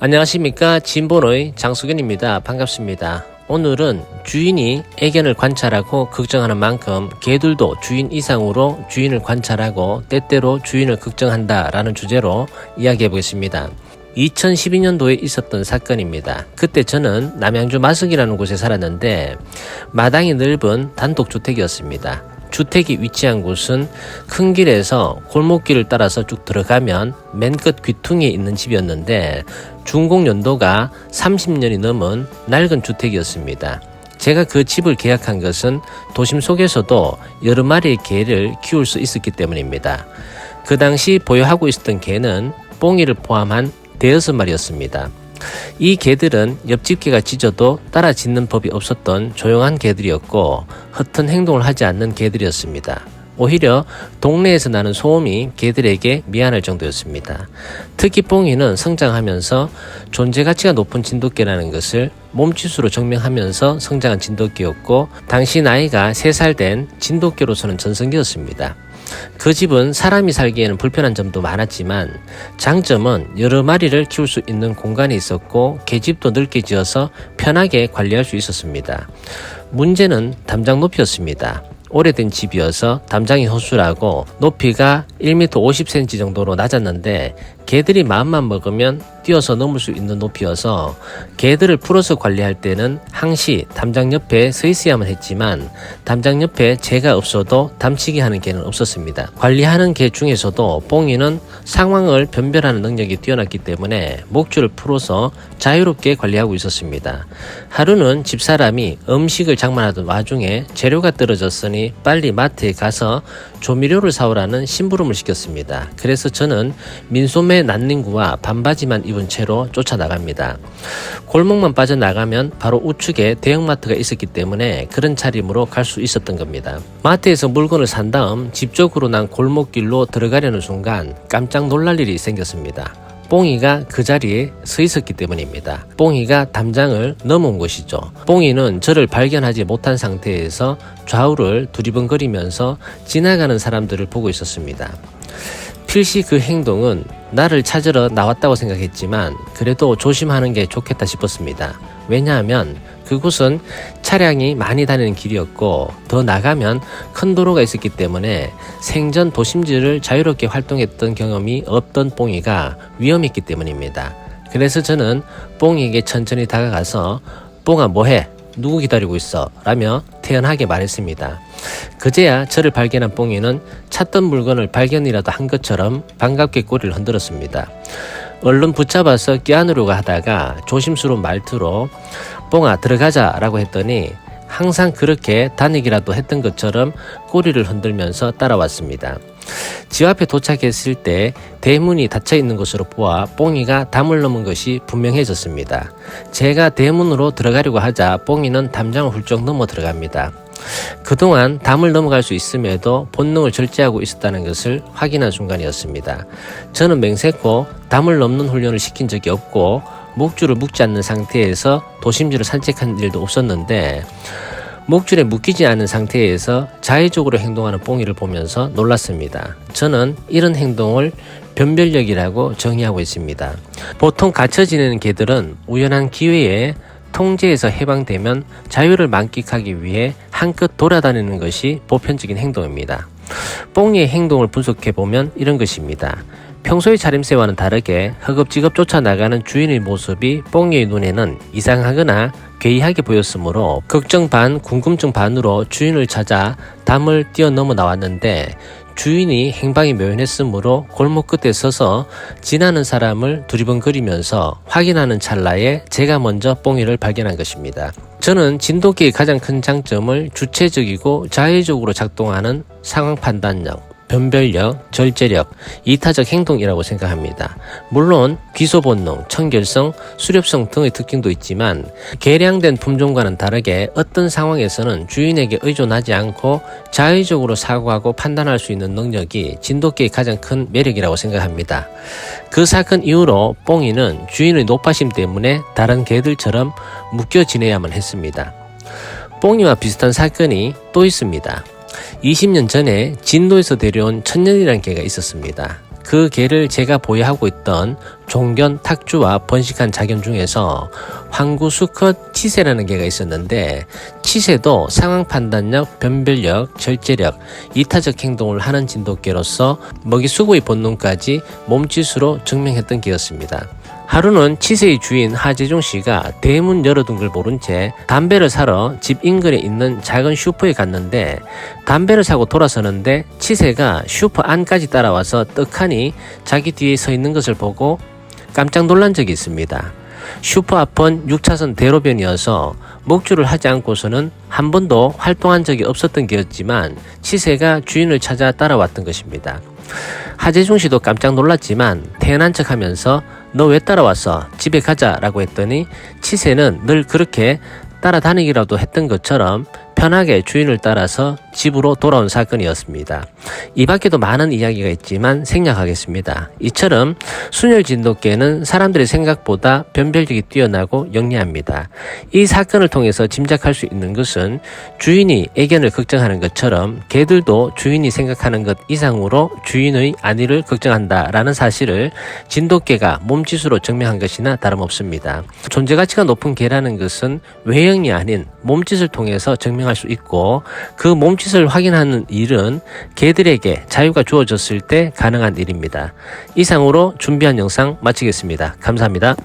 안녕하십니까, 진본의 장수근입니다. 반갑습니다. 오늘은 주인이 애견을 관찰하고 걱정하는 만큼 개들도 주인 이상으로 주인을 관찰하고 때때로 주인을 걱정한다 라는 주제로 이야기해 보겠습니다. 2012년도에 있었던 사건입니다. 그때 저는 남양주 마석이라는 곳에 살았는데 마당이 넓은 단독주택이었습니다. 주택이 위치한 곳은 큰 길에서 골목길을 따라서 쭉 들어가면 맨 끝 귀퉁이에 있는 집이었는데 준공 연도가 30년이 넘은 낡은 주택이었습니다. 제가 그 집을 계약한 것은 도심 속에서도 여러 마리의 개를 키울 수 있었기 때문입니다. 그 당시 보유하고 있었던 개는 뽕이를 포함한 대여섯 마리였습니다. 이 개들은 옆집 개가 짖어도 따라 짖는 법이 없었던 조용한 개들이었고 허튼 행동을 하지 않는 개들이었습니다. 오히려 동네에서 나는 소음이 개들에게 미안할 정도였습니다. 특히 뽕이는 성장하면서 존재 가치가 높은 진돗개라는 것을 몸짓으로 증명하면서 성장한 진돗개였고 당시 나이가 3살 된 진돗개로서는 전성기였습니다. 그 집은 사람이 살기에는 불편한 점도 많았지만 장점은 여러 마리를 키울 수 있는 공간이 있었고 개집도 넓게 지어서 편하게 관리할 수 있었습니다. 문제는 담장 높이였습니다. 오래된 집이어서 담장이 허술하고 높이가 1m 50cm 정도로 낮았는데 개들이 마음만 먹으면 뛰어서 넘을 수 있는 높이여서 개들을 풀어서 관리할 때는 항시 담장 옆에 서 있어야만 했지만 담장 옆에 제가 없어도 담치기 하는 개는 없었습니다. 관리하는 개 중에서도 뽕이는 상황을 변별하는 능력이 뛰어났기 때문에 목줄을 풀어서 자유롭게 관리하고 있었습니다. 하루는 집사람이 음식을 장만하던 와중에 재료가 떨어졌으니 빨리 마트에 가서 조미료를 사오라는 심부름을 시켰습니다. 그래서 저는 민소매 난닝구와 반바지만 입은 채로 쫓아나갑니다. 골목만 빠져나가면 바로 우측에 대형마트가 있었기 때문에 그런 차림으로 갈 수 있었던 겁니다. 마트에서 물건을 산 다음 집 쪽으로 난 골목길로 들어가려는 순간 깜짝 놀랄 일이 생겼습니다. 뽕이가 그 자리에 서 있었기 때문입니다. 뽕이가 담장을 넘어온 것이죠. 뽕이는 저를 발견하지 못한 상태에서 좌우를 두리번거리면서 지나가는 사람들을 보고 있었습니다. 필시 그 행동은 나를 찾으러 나왔다고 생각했지만 그래도 조심하는 게 좋겠다 싶었습니다. 왜냐하면 그곳은 차량이 많이 다니는 길이었고 더 나가면 큰 도로가 있었기 때문에 생전 도심지를 자유롭게 활동했던 경험이 없던 뽕이가 위험했기 때문입니다. 그래서 저는 뽕이에게 천천히 다가가서 뽕아 뭐해? 누구 기다리고 있어? 라며 태연하게 말했습니다. 그제야 저를 발견한 뽕이는 찾던 물건을 발견이라도 한 것처럼 반갑게 꼬리를 흔들었습니다. 얼른 붙잡아서 껴안으려고 하다가 조심스러운 말투로 뽕아 들어가자 라고 했더니 항상 그렇게 다니기라도 했던 것처럼 꼬리를 흔들면서 따라왔습니다. 집 앞에 도착했을 때 대문이 닫혀있는 것으로 보아 뽕이가 담을 넘은 것이 분명해졌습니다. 제가 대문으로 들어가려고 하자 뽕이는 담장을 훌쩍 넘어 들어갑니다. 그동안 담을 넘어갈 수 있음에도 본능을 절제하고 있었다는 것을 확인한 순간이었습니다. 저는 맹세코 담을 넘는 훈련을 시킨 적이 없고 목줄을 묶지 않는 상태에서 도심지를 산책한 일도 없었는데 목줄에 묶이지 않은 상태에서 자의적으로 행동하는 뽕이를 보면서 놀랐습니다. 저는 이런 행동을 변별력이라고 정의하고 있습니다. 보통 갇혀 지내는 개들은 우연한 기회에 통제에서 해방되면 자유를 만끽하기 위해 한껏 돌아다니는 것이 보편적인 행동입니다. 뽕이의 행동을 분석해보면 이런 것입니다. 평소의 차림새와는 다르게 허겁지겁 쫓아나가는 주인의 모습이 뽕이의 눈에는 이상하거나 괴이하게 보였으므로 걱정 반 궁금증 반으로 주인을 찾아 담을 뛰어넘어 나왔는데 주인이 행방이 묘연했으므로 골목 끝에 서서 지나는 사람을 두리번거리면서 확인하는 찰나에 제가 먼저 뽕이를 발견한 것입니다. 저는 진돗개의 가장 큰 장점을 주체적이고 자의적으로 작동하는 상황 판단력, 변별력, 절제력, 이타적 행동이라고 생각합니다. 물론 귀소본능, 청결성, 수렵성 등의 특징도 있지만 개량된 품종과는 다르게 어떤 상황에서는 주인에게 의존하지 않고 자의적으로 사고하고 판단할 수 있는 능력이 진돗개의 가장 큰 매력이라고 생각합니다. 그 사건 이후로 뽕이는 주인의 노파심 때문에 다른 개들처럼 묶여 지내야만 했습니다. 뽕이와 비슷한 사건이 또 있습니다. 20년 전에 진도에서 데려온 천년이라는 개가 있었습니다. 그 개를 제가 보유하고 있던 종견 탁주와 번식한 자견 중에서 황구 수컷 치세라는 개가 있었는데, 치세도 상황 판단력, 변별력, 절제력, 이타적 행동을 하는 진돗개로서 먹이 수고의 본능까지 몸짓으로 증명했던 개였습니다. 하루는 치세의 주인 하재중 씨가 대문 열어둔 걸 모른 채 담배를 사러 집 인근에 있는 작은 슈퍼에 갔는데, 담배를 사고 돌아서는데 치세가 슈퍼 안까지 따라와서 떡하니 자기 뒤에 서 있는 것을 보고 깜짝 놀란 적이 있습니다. 슈퍼 앞은 6차선 대로변이어서 목줄을 하지 않고서는 한 번도 활동한 적이 없었던 개였지만 치세가 주인을 찾아 따라왔던 것입니다. 하재중 씨도 깜짝 놀랐지만 태연한 척 하면서 너 왜 따라왔어? 집에 가자 라고 했더니 치세는 늘 그렇게 따라다니기라도 했던 것처럼 편하게 주인을 따라서 집으로 돌아온 사건이었습니다. 이 밖에도 많은 이야기가 있지만 생략하겠습니다. 이처럼 순혈 진돗개는 사람들의 생각보다 변별력이 뛰어나고 영리합니다. 이 사건을 통해서 짐작할 수 있는 것은 주인이 애견을 걱정하는 것처럼 개들도 주인이 생각하는 것 이상으로 주인의 안위를 걱정한다라는 사실을 진돗개가 몸짓으로 증명한 것이나 다름없습니다. 존재 가치가 높은 개라는 것은 외형이 아닌 몸짓을 통해서 증명할 수 있고, 그 몸짓을 확인하는 일은 개들에게 자유가 주어졌을 때 가능한 일입니다. 이상으로 준비한 영상 마치겠습니다. 감사합니다.